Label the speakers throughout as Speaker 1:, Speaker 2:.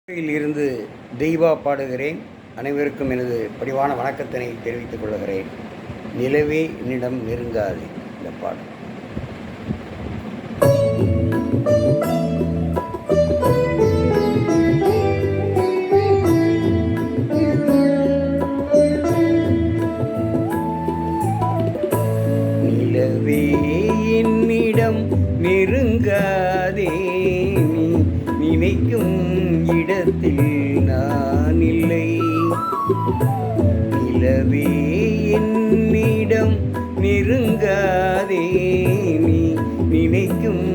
Speaker 1: இருந்து தெய்வா பாடுகிறேன். அனைவருக்கும் எனது பணிவான வணக்கத்தினை தெரிவித்துக் கொள்கிறேன். நிலவே என்னிடம் நெருங்காது இந்த பாடல். நிலவே என்னிடம் நெருங்காதே, நீ நினைக்கும் இடத்தில் நான் இல்லை. நிலவே என்னிடம் நெருங்காதே, நீ நினைக்கும்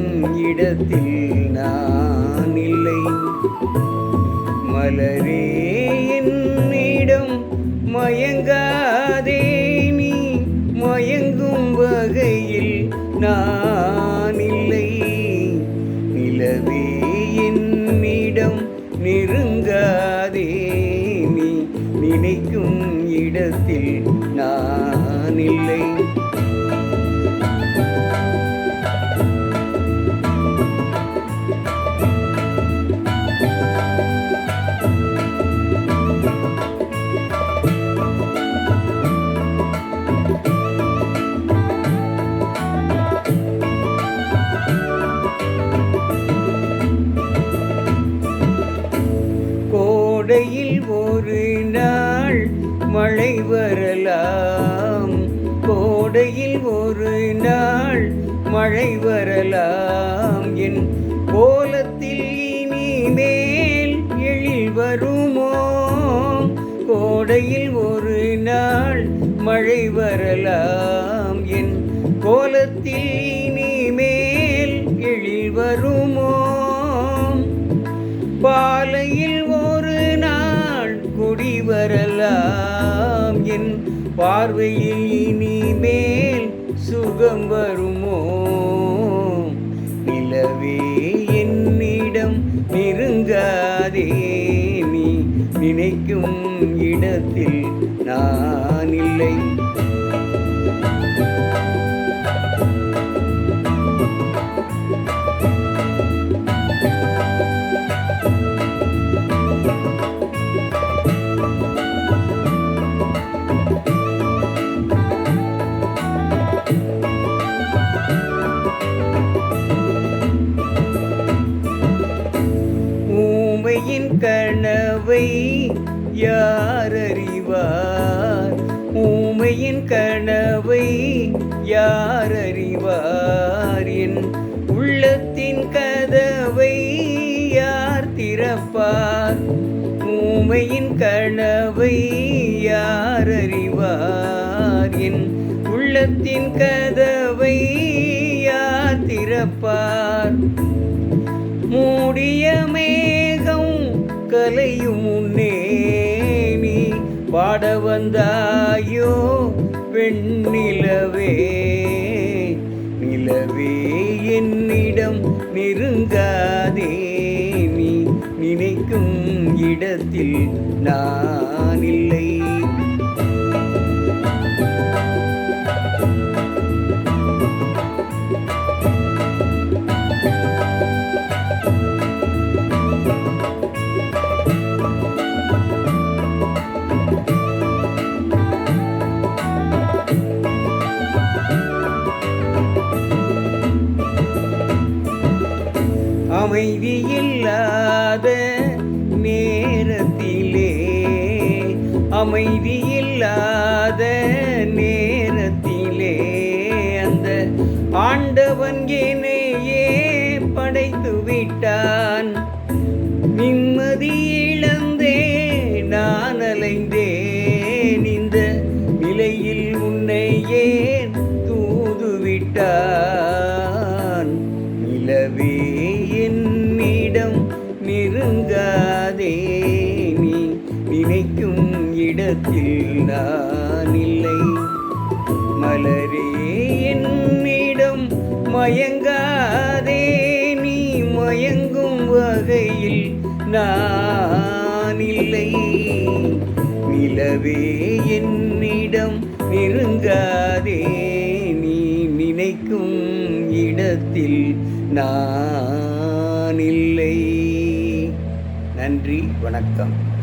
Speaker 1: இடத்தில் நான் இல்லை. மலரே என்னிடம் மயங்காதே, நீ மயங்கும் வகையில் நான் இல்லை. நிலவே என்னிடம் நெருங்காதே, நீ நினைக்கும் இடத்தில் நான் இல்லை. கோடையில் ஒரு நாள் மழை வரலாம், கோடையில் ஒரு நாள் மழை வரலாம். என் கோலத்தில் இனிமேல் எழில் வருமோ? கோடையில் ஒரு நாள் மழை வரலாம், என் கோலத்தில் இனிமேல் எழில் வருமோ? பாலையில் ஒரு நாள் கொடி வரலாம், என் பார்வையில் இனிமேல் சுகம் வருமோ? நிலவே என்னிடம் நெருங்காதே, நீ நினைக்கும் இடத்தில் நான் இல்லை. ஊமையின் கனவை யார் அறிவார்? ஊமையின் கனவை யார் அறிவார்? என் உள்ளத்தின் கதவை யார் திறப்பார்? ஊமையின் கனவை யார் அறிவார்? என் உள்ளத்தின் கதவை யார் திறப்பார்? மூடிய மேகம் கலையும் முன்னே நீ பாட வந்தாயோ வெண்ணிலவே? நிலவே என்னிடம் நெருங்காதே, நீ நினைக்கும் இடத்தில் நான் இல்லை. அமைதியில்லாத நேரத்திலே, அமைதியில்லாத நேரத்திலே அந்த ஆண்டவன் என்னையே படைத்து விட்டான். நிம்மதி இழந்தே நான் அலைந்தேன், இந்த நிலையில் உன்னையே தூதுவிட்டான். நிலவே என்னிடம் நெருங்காதே, நீ நினைக்கும் இடத்தில் நான் இல்லை. மலரே என்னிடம் மயங்காதே, நீ மயங்கும் வகையில் நான் இல்லை. நிலவே என்னிடம் நெருங்காதே, நீ நினைக்கும் இடத்தில் நான் இல்லை. நன்றி. நன்றி, வணக்கம்.